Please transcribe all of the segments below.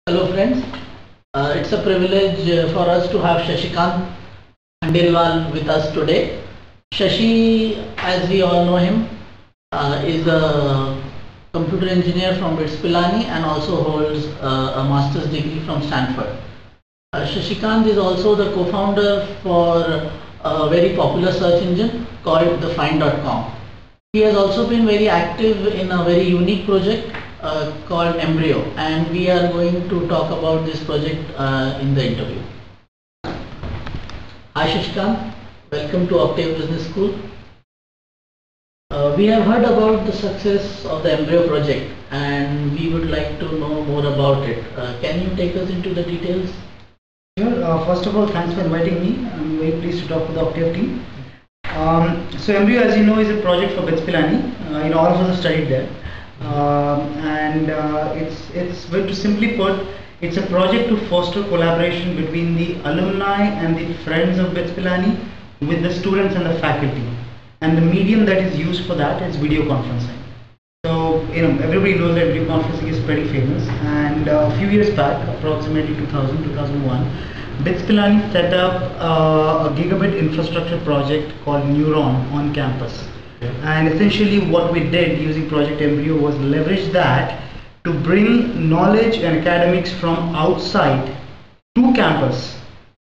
Hello friends, it's a privilege for us to have Shashikant Khandelwal with us today. Shashi, as we all know him, is a computer engineer from Pilani and also holds a master's degree from Standford. Shashikant is also the co-founder for a very popular search engine called the Find.com. He has also been very active in a very unique project called Embryo, and we are going to talk about this project in the interview. Hi Shashikant, welcome to Octave Business School. We have heard about the success of the Embryo Project and we would like to know more about it. Can you take us into the details? Sure. First of all, thanks for inviting me. I'm very pleased to talk to the Octave team. So Embryo, as you know, is a project for Pilani. All of us have studied there. It's to simply put, it's a project to foster collaboration between the alumni and the friends of Pilani with the students and the faculty. And the medium that is used for that is video conferencing. So everybody knows that video conferencing is pretty famous. And a few years back, approximately 2001, Pilani set up a gigabit infrastructure project called Neuron on campus. And essentially what we did using Project Embryo was leverage that to bring knowledge and academics from outside to campus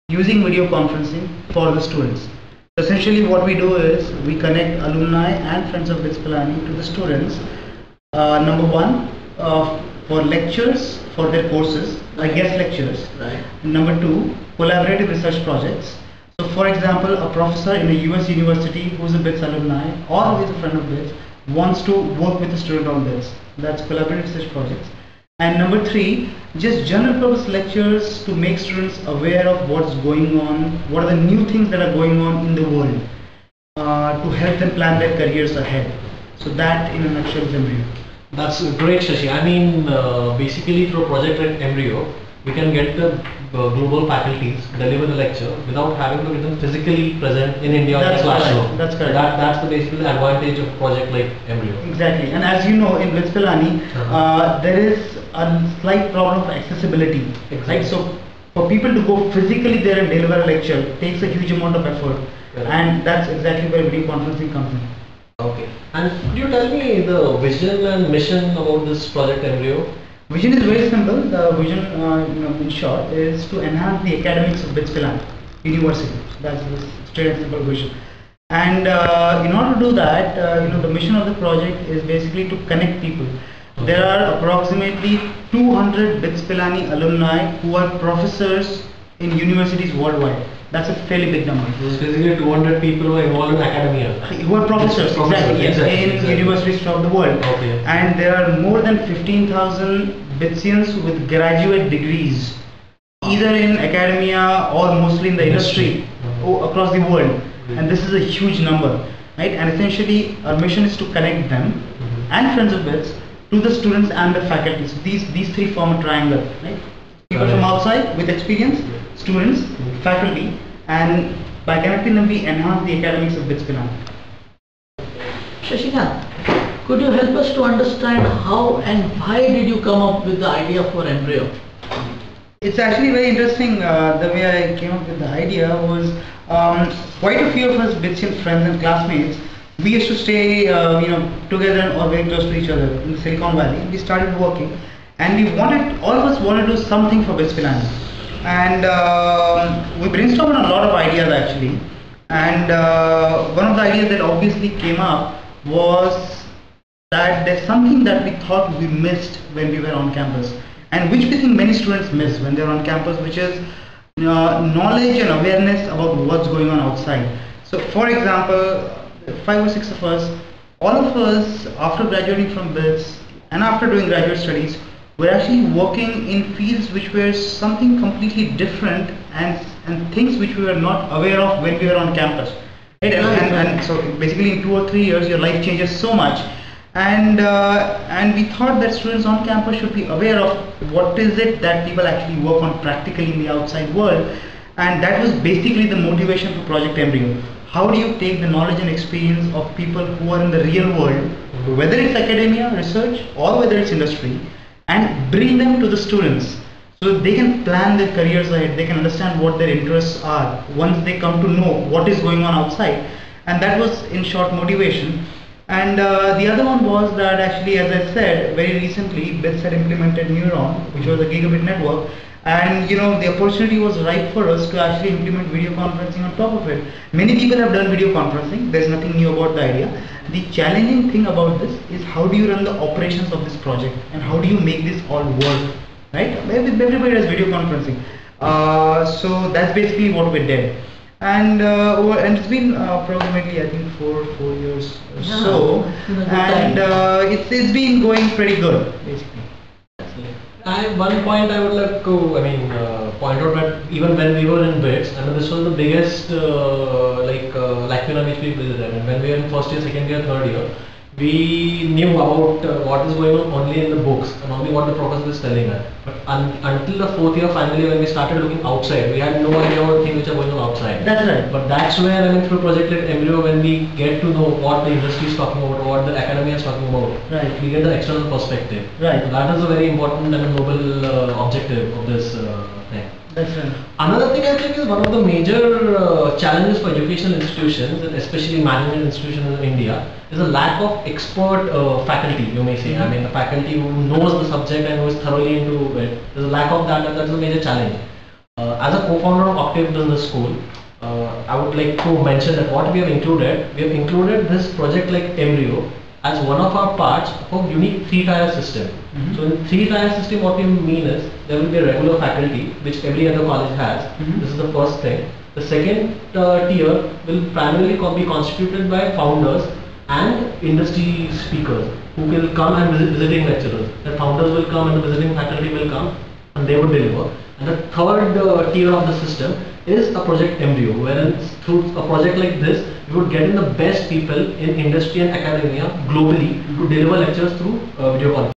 using video conferencing for the students. Essentially what we do is we connect alumni and friends of Pilani to the students. Number one, for lectures for their courses, like guest lectures. Right. Number two, collaborative research projects. So for example, a professor in a US university who's a BITS alumni or who is a friend of BITS wants to work with a student on this. That's collaborative research projects. And number three, just general purpose lectures to make students aware of what's going on, what are the new things that are going on in the world, to help them plan their careers ahead. So that in a nutshell is Embryo. That's great, Shashi. I mean, basically through Project Embryo, we can get the global faculties deliver the lecture without having to get them physically present in India in the classroom. Right. That's correct. That's the basically advantage of project like Embryo. Exactly. And as you know, in Pilani, there is a slight problem of accessibility. Exactly. Right? So for people to go physically there and deliver a lecture takes a huge amount of effort. Correct. And that's exactly where video conferencing comes in. Okay. And could you tell me the vision and mission about this Project Embryo? Vision is very simple. The vision, in short, is to enhance the academics of Pilani University. That's the straight and simple vision. And in order to do that, the mission of the project is basically to connect people. Okay. There are approximately 200 Pilani alumni who are professors in universities worldwide. That's a fairly big number. So it's basically 200 people who are involved in academia. Who are professors, in universities throughout the world. Okay. And there are more than 15,000 Bitsians with graduate degrees, either in academia or mostly in the industry across the world. And this is a huge number, right? And essentially our mission is to connect them and friends of BITS to the students and the faculty. So these three form a triangle, right? People from outside with experience, students, faculty, and by connecting them we enhance the academics of BITS Pilani. Shashikant, could you help us to understand how and why did you come up with the idea for Embryo? It's actually very interesting. The way I came up with the idea was quite a few of us BITSian friends and classmates. We used to stay, together or very close to each other in the Silicon Valley. We started working, and all of us wanted to do something for BITS Pilani. And we brainstormed on a lot of ideas actually. And one of the ideas that obviously came up was that there's something that we thought we missed when we were on campus, and which we think many students miss when they're on campus, which is knowledge and awareness about what's going on outside. So for example, 5 or 6 of us, all of us after graduating from BITS and after doing graduate studies, we're actually working in fields which were something completely different and things which we were not aware of when we were on campus. Right? And so basically in 2 or 3 years your life changes so much. And we thought that students on campus should be aware of what is it that people actually work on practically in the outside world, and that was basically the motivation for Project Embryo. How do you take the knowledge and experience of people who are in the real world, whether it's academia, research, or whether it's industry, and bring them to the students so they can plan their careers ahead, they can understand what their interests are once they come to know what is going on outside. And that was in short motivation. And the other one was that actually, as I said, very recently BITS had implemented Neuron, which was a gigabit network, and the opportunity was ripe for us to actually implement video conferencing on top of it. Many people have done video conferencing, there's nothing new about the idea. The challenging thing about this is how do you run the operations of this project and how do you make this all work, right? Everybody does video conferencing. So that's basically what we did. And it's been approximately, I think, four years or so, and it's been going pretty good, basically. One point I would like to, point out that even when we were in BITS, this was the biggest lacuna which we visited. And when we were in first year, second year, third year, we knew about what is going on only in the books and only what the professor is telling us. But until the fourth year, finally, when we started looking outside, we had no idea about things which are going on outside. That's right. But that's where, through a project like Embryo, when we get to know what the industry is talking about, what the academia is talking about, right, we get the external perspective. Right. So that is a very important and a noble objective of this thing. That's right. Another thing I think is one of the major challenges for educational institutions, and especially management institutions in India, is a lack of expert faculty, you may say. Mm-hmm. A faculty who knows the subject and who is thoroughly into it. There's a lack of that, and that's a major challenge. As a co-founder of Octave Business School, I would like to mention that what we have included this project like Embryo as one of our parts of a unique three-tier system. Mm-hmm. So in three-tier system, what we mean is there will be a regular faculty, which every other college has. Mm-hmm. This is the first thing. The second tier will primarily be constituted by founders and industry speakers who will come and visiting lecturers. The founders will come and the visiting faculty will come and they will deliver. And the third tier of the system is a project Embryo, wherein through a project like this, we would get in the best people in industry and academia globally to deliver lectures through video conference.